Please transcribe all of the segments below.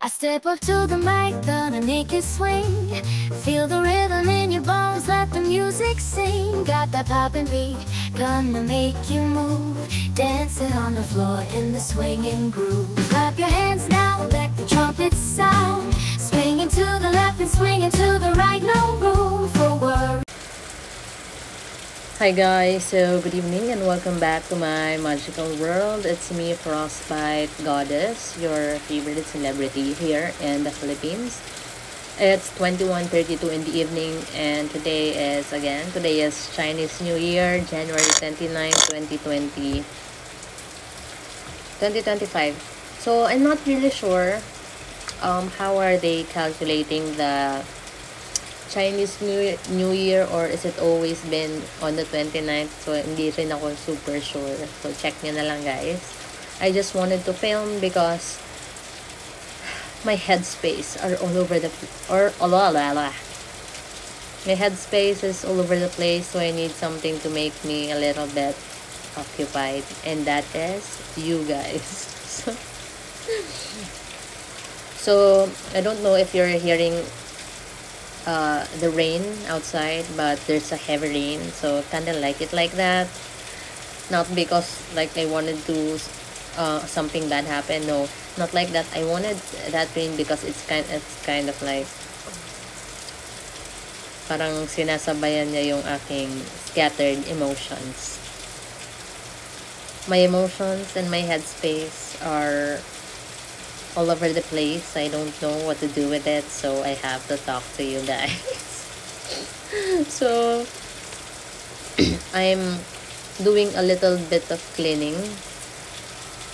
I step up to the mic, gonna make it swing. Feel the rhythm in your bones, let the music sing. Got that poppin' beat, gonna make you move. Dancing on the floor in the swinging groove. Clap your hands now, let the trumpets sound. Swinging to the left and swinging to the right, no room for worry. Hi guys, so good evening and welcome back to my magical world. It's me, Frostbite Goddess, your favorite celebrity here in the Philippines. It's 21:32 in the evening and today is Chinese New Year, January 29, 2025. So I'm not really sure how are they calculating the Chinese New Year, or is it always been on the 29th? So hindi rin ako super sure. So check nyo na lang guys. I just wanted to film because my headspace are all over the my headspace is all over the place, so I need something to make me a little bit occupied, and that is you guys. So I don't know if you're hearing the rain outside, but there's a heavy rain, so kind of like it like that. Not because like I wanted to something bad happen, no, not like that. I wanted that rain because it's kind of like parang sinasabayan niya yung aking scattered emotions. My emotions and my headspace are all over the place. I don't know what to do with it, so I have to talk to you guys. So I'm doing a little bit of cleaning.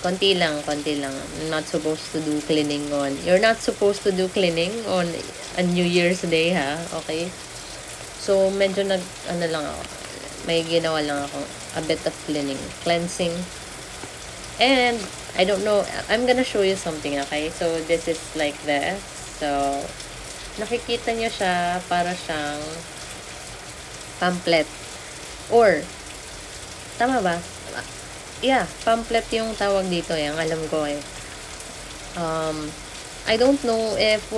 Konti lang. I'm not supposed to do cleaning on. You're not supposed to do cleaning on a New Year's Day, ha? Okay? So medyo may ginawa lang ako, a bit of cleansing. And I don't know, I'm gonna show you something, okay? So this is like this. So nakikita nyo siya, para siyang pamphlet. Or tama ba? Yeah, pamphlet yung tawag dito, yung alam ko eh. I don't know if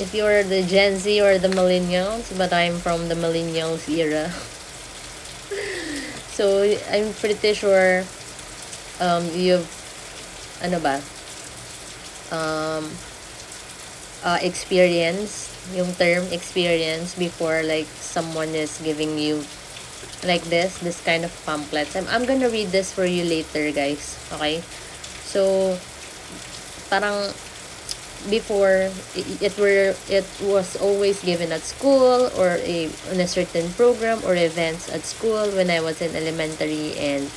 you're the Gen Z or the millennials, but I'm from the millennials era. So I'm pretty sure you've experience yung term experience before, like someone is giving you like this kind of pamphlets. I'm gonna read this for you later guys, okay? So parang before it was always given at school or in a certain program or events at school when I was in elementary, and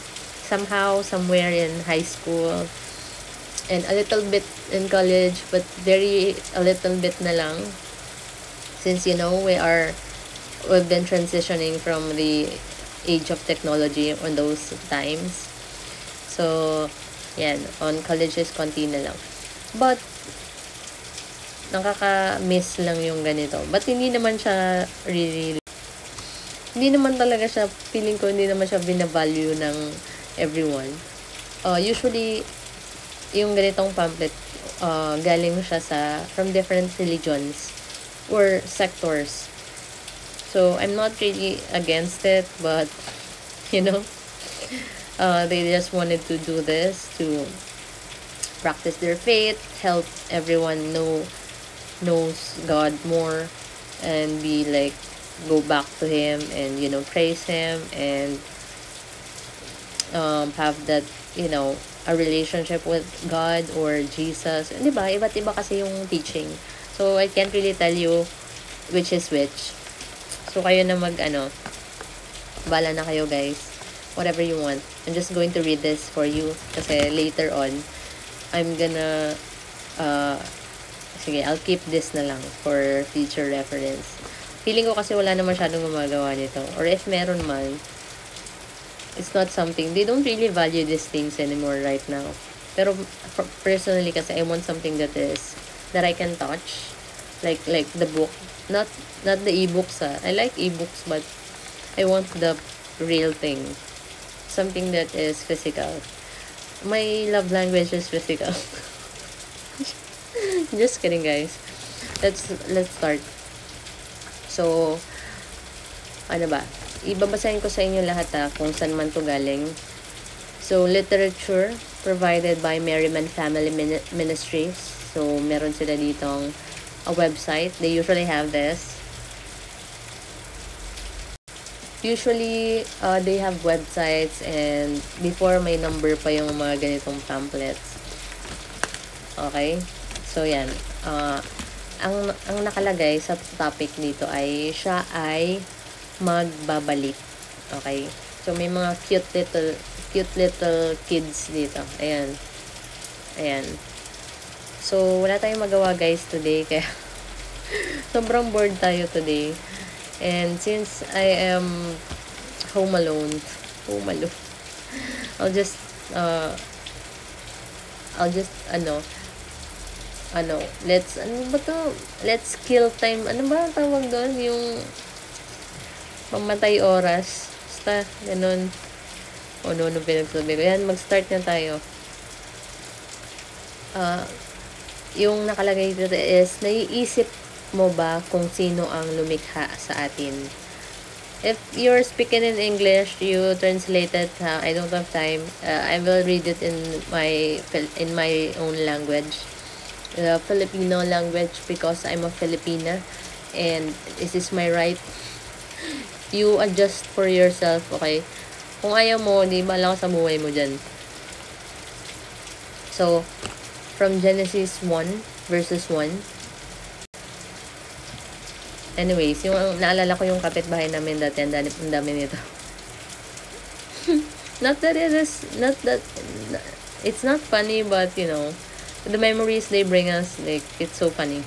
somehow somewhere in high school, and a little bit in college, but a little bit na lang, since you know we've been transitioning from the age of technology on those times. So yan, on colleges konti na lang, but nakaka-miss lang yung ganito. But hindi naman siya really, hindi naman talaga siya, feeling ko hindi naman siya binavalue ng everyone. Usually yung ganitong pamphlet galing siya from different religions or sectors. So I'm not really against it, but you know, they just wanted to do this to practice their faith, help everyone knows God more, and be like, go back to Him and, you know, praise Him and have that, you know, a relationship with God or Jesus. Di ba? Iba't iba kasi yung teaching. So I can't really tell you which is which. So kayo na bala na kayo guys. Whatever you want. I'm just going to read this for you kasi later on I'm gonna sige, I'll keep this na lang for future reference. Feeling ko kasi wala na masyadong gumagawa nito, or if meron man, it's not something, they don't really value these things anymore right now. Pero personally kasi I want something that I can touch, like the book, not the ebooks. I like ebooks, but I want the real thing, something that is physical. My love language is physical. Just kidding, guys. Let's start. So, ano ba? Ibabasahin ko sa inyo lahat kung saan man to galing. So, literature provided by Merriman Family Ministries. So, meron sila ditong a website. They usually have this. Usually, they have websites and before may number pa yung mga ganitong pamphlets. Okay? So, yan. Ang nakalagay sa topic dito ay siya ay magbabalik. Okay? So, may mga cute little kids dito. Ayan. Ayan. So, wala tayong magawa guys today. Kaya, sobrang bored tayo today. And since I am home alone, I'll just let's kill time. Ano ba ang tawag doon? Yung pamatay oras. Basta, ganun. O, no, pinagsabi ko. Yan, mag-start na tayo. Yung nakalagay dito is, naiisip mo ba kung sino ang lumikha sa atin? If you're speaking in English, you translate it. I don't have time. I will read it in my own language, the Filipino language, because I'm a Filipina, and this is my right. You adjust for yourself, okay? Kung ayaw mo, di ba lang sa buhay mo dyan. So, from Genesis 1, verses 1. Anyways, yung naalala ko yung kapitbahay namin dati, ang dami nito. It's not funny, but you know, the memories they bring us, like, it's so funny.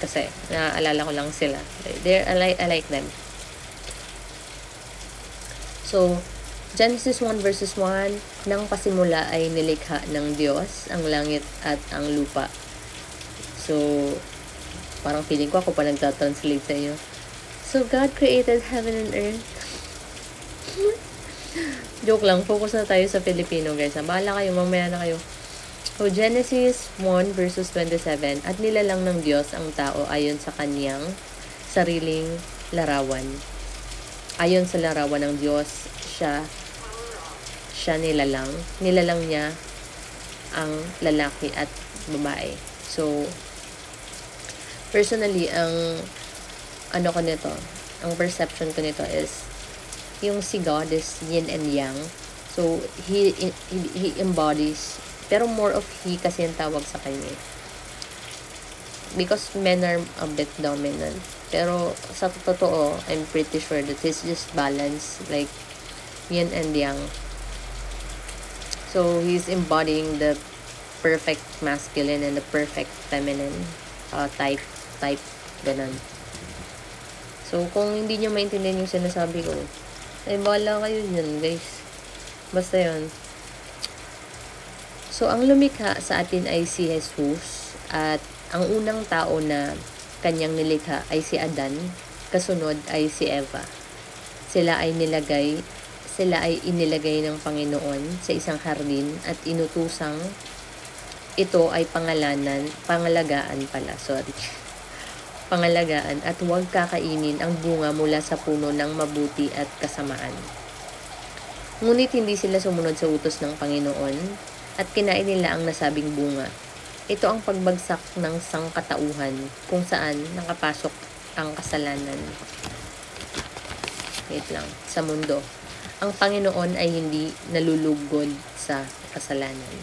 Kasi, naaalala ko lang sila. I like them. So, Genesis 1 verses 1, nang pasimula ay nilikha ng Diyos ang langit at ang lupa. So, parang feeling ko ako pa nagtatranslate sa inyo. So, God created heaven and earth. Joke lang. Focus na tayo sa Filipino, guys. Bahala kayo. Mamaya na kayo. So, Genesis 1 verses 27. At nilalang ng Diyos ang tao ayon sa kanyang sariling larawan. Ayon sa larawan ng Diyos, siya nilalang. Nilalang niya ang lalaki at babae. So, personally, ang perception ko nito is, yung si God is yin and yang. So, he embodies, pero more of he kasi yung tawag sa kanya. Because men are a bit dominant. Pero, sa totoo, I'm pretty sure that he's just balance, like, yin and yang. So, he's embodying the perfect masculine and the perfect feminine type, ganun. So, kung hindi nyo maintindihan yung sinasabi ko, ay bahala kayo dyan, guys. Basta yun. So, ang lumikha sa atin ay si Jesus, at ang unang tao na kanyang nilikha ay si Adan, kasunod ay si Eva. Sila ay inilagay ng Panginoon sa isang hardin at inutusang ito ay pangalagaan at huwag kakainin ang bunga mula sa puno ng mabuti at kasamaan. Ngunit hindi sila sumunod sa utos ng Panginoon at kinain nila ang nasabing bunga. Ito ang pagbagsak ng sangkatauhan kung saan nakapasok ang kasalanan. Wait lang, sa mundo. Ang Panginoon ay hindi nalulugod sa kasalanan.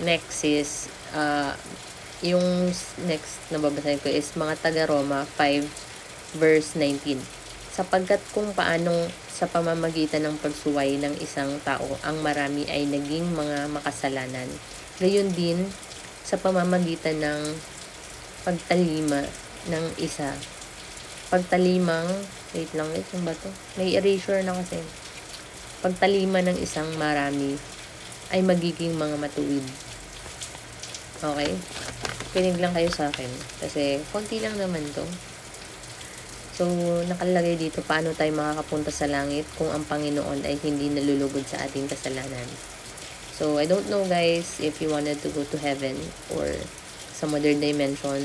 Next is, yung next na babasahin ko is mga taga-Roma 5 verse 19. Sapagkat kung paanong sa pamamagitan ng pagsuway ng isang tao ang marami ay naging mga makasalanan, gayon din sa pamamagitan ng pagtalima ng isa. Wait lang, yung ba to? May erasure na kasi. Pagtalima ng isang marami ay magiging mga matuwid. Okay? Kinig lang kayo sa akin. Kasi, konti lang naman to. So, nakalagay dito, paano tayo makakapunta sa langit kung ang Panginoon ay hindi nalulugod sa ating kasalanan. So, I don't know guys if you wanted to go to heaven or sa modern dimension.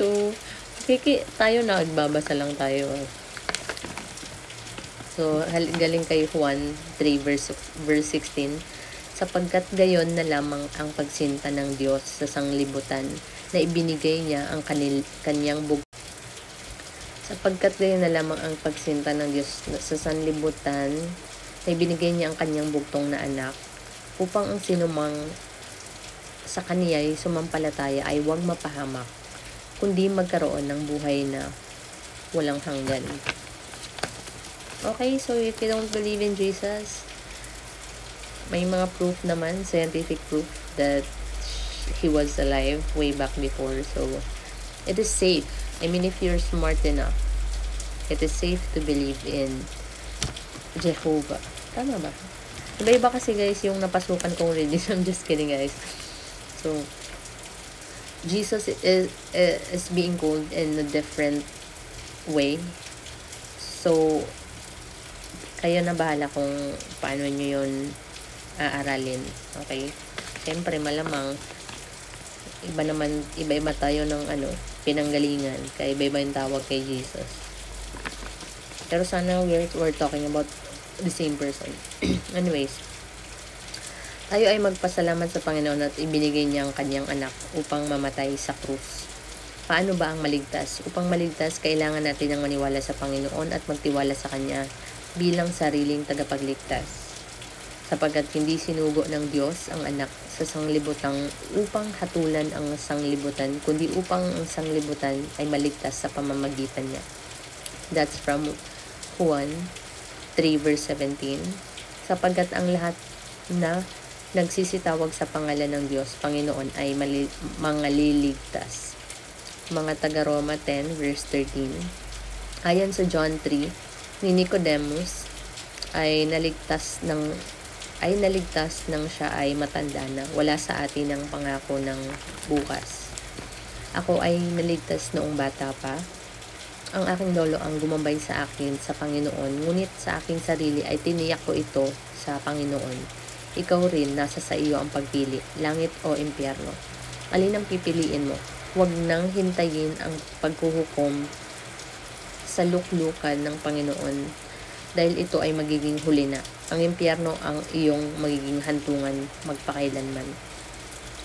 So, tayo na, nagbabasa lang tayo. So, galing kay Juan 3 verse 16. Sapagkat gayon na lamang ang pagsinta ng Diyos sa sanglibutan na ibinigay niya ang kanyang sapagkat gayon na lamang ang pagsinta ng Diyos sa sanlibutan na ibinigay niya ang kanyang bugtong na anak upang ang sinumang sa kaniya'y sumampalataya ay huwag mapahamak kundi magkaroon ng buhay na walang hanggan. Okay, so if you don't believe in Jesus, may mga proof naman, scientific proof that he was alive way back before. So, it is safe. I mean, if you're smart enough, it is safe to believe in Jehovah. Tama ba? Iba-iba kasi guys yung napasukan kong religion. I'm just kidding guys. So, Jesus is being called in a different way. So, kayo na bahala kung paano nyo yun aaralin. Okay? Siyempre, malamang iba-iba tayo ng pinanggalingan. Kaya iba-iba yung tawag kay Jesus. Pero sana we're talking about the same person. Anyways, tayo ay magpasalamat sa Panginoon at ibinigay niya ang kanyang anak upang mamatay sa krus. Paano ba ang maligtas? Upang maligtas, kailangan natin ang maniwala sa Panginoon at magtiwala sa Kanya bilang sariling tagapagligtas. Sapagkat hindi sinugo ng Diyos ang anak sa sanglibutang upang hatulan ang sanglibutan, kundi upang ang sanglibutan ay maligtas sa pamamagitan niya. That's from Juan 3 verse 17. Sapagkat ang lahat na nagsisitawag sa pangalan ng Diyos, Panginoon, ay mangliligtas. Mga taga Roma 10 verse 13. Ayon sa John 3, ni Nicodemus ay naligtas nang siya ay matanda na. Wala sa atin ang pangako ng bukas. Ako ay naligtas noong bata pa. Ang aking lolo ang gumabay sa akin sa Panginoon, ngunit sa aking sarili ay tiniyak ko ito sa Panginoon. Ikaw rin, nasa sa iyo ang pagpili, langit o impyerno. Alin ang pipiliin mo? Huwag nang hintayin ang paghuhukom sa luklukan ng Panginoon dahil ito ay magiging huli na. Ang impyerno ang iyong magiging hantungan magpakailanman.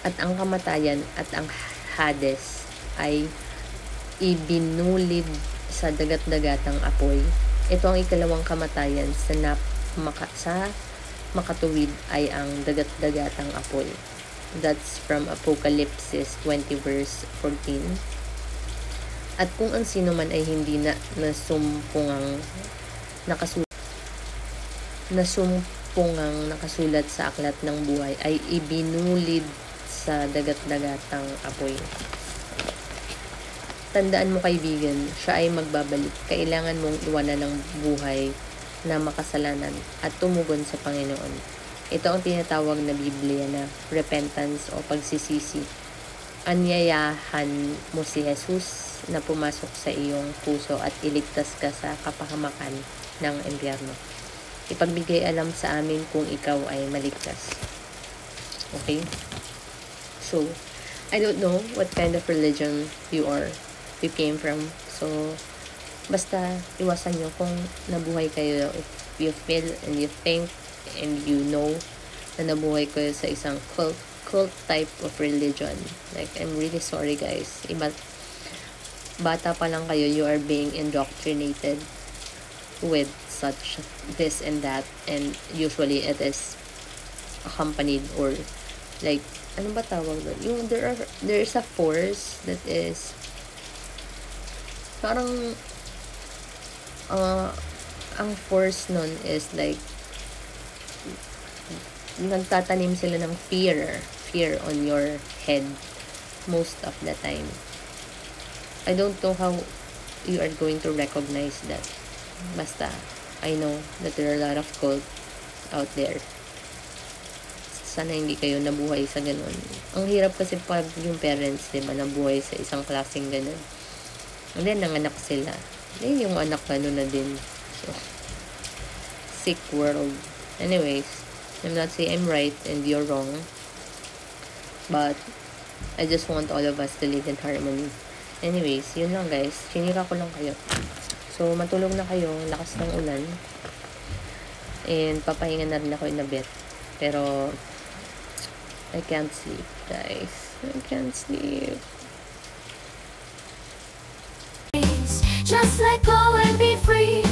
At ang kamatayan at ang Hades ay ibinulid sa dagat-dagatang apoy. Ito ang ikalawang kamatayan sa makatuwid ay ang dagat-dagatang apoy. That's from Apocalypse 20 verse 14. At kung ang sino man ay hindi nasumpungang nakasulat sa aklat ng buhay ay ibinulid sa dagat-dagatang apoy. Tandaan mo kaibigan, siya ay magbabalik. Kailangan mong iwanan ng buhay na makasalanan at tumugon sa Panginoon. Ito ang tinatawag na Biblia na repentance o pagsisisi. Anyayahan mo si Jesus na pumasok sa iyong puso at iligtas ka sa kapahamakan ng impyerno. Ipagbigay alam sa amin kung ikaw ay maligtas. Okay? So, I don't know what kind of religion you came from. So, basta iwasan nyo kung nabuhay kayo, if you feel and you think and you know na nabuhay kayo sa isang cult type of religion. Like, I'm really sorry guys. Bata pa lang kayo, you are being indoctrinated with such this and that, and usually it is accompanied or like, ano ba tawag doon? Yung there is a force that is parang ang force nun is like nagtatanim sila ng fear on your head most of the time. I don't know how you are going to recognize that. Basta, I know that there are a lot of cult out there. Sana hindi kayo nabuhay sa ganun. Ang hirap kasi pag yung parents, diba, nabuhay sa isang klaseng ganun. And then, nanganak sila. Then, yung anak ganun na din. So, sick world. Anyways, I'm not saying I'm right and you're wrong. But, I just want all of us to live in harmony. Anyways, yun lang guys. Chinira ko lang kayo. So, matulog na kayo. Lakas ng ulan. And, papahinga na rin ako in a bit. Pero, I can't sleep, guys. I can't sleep. Just let go and be free.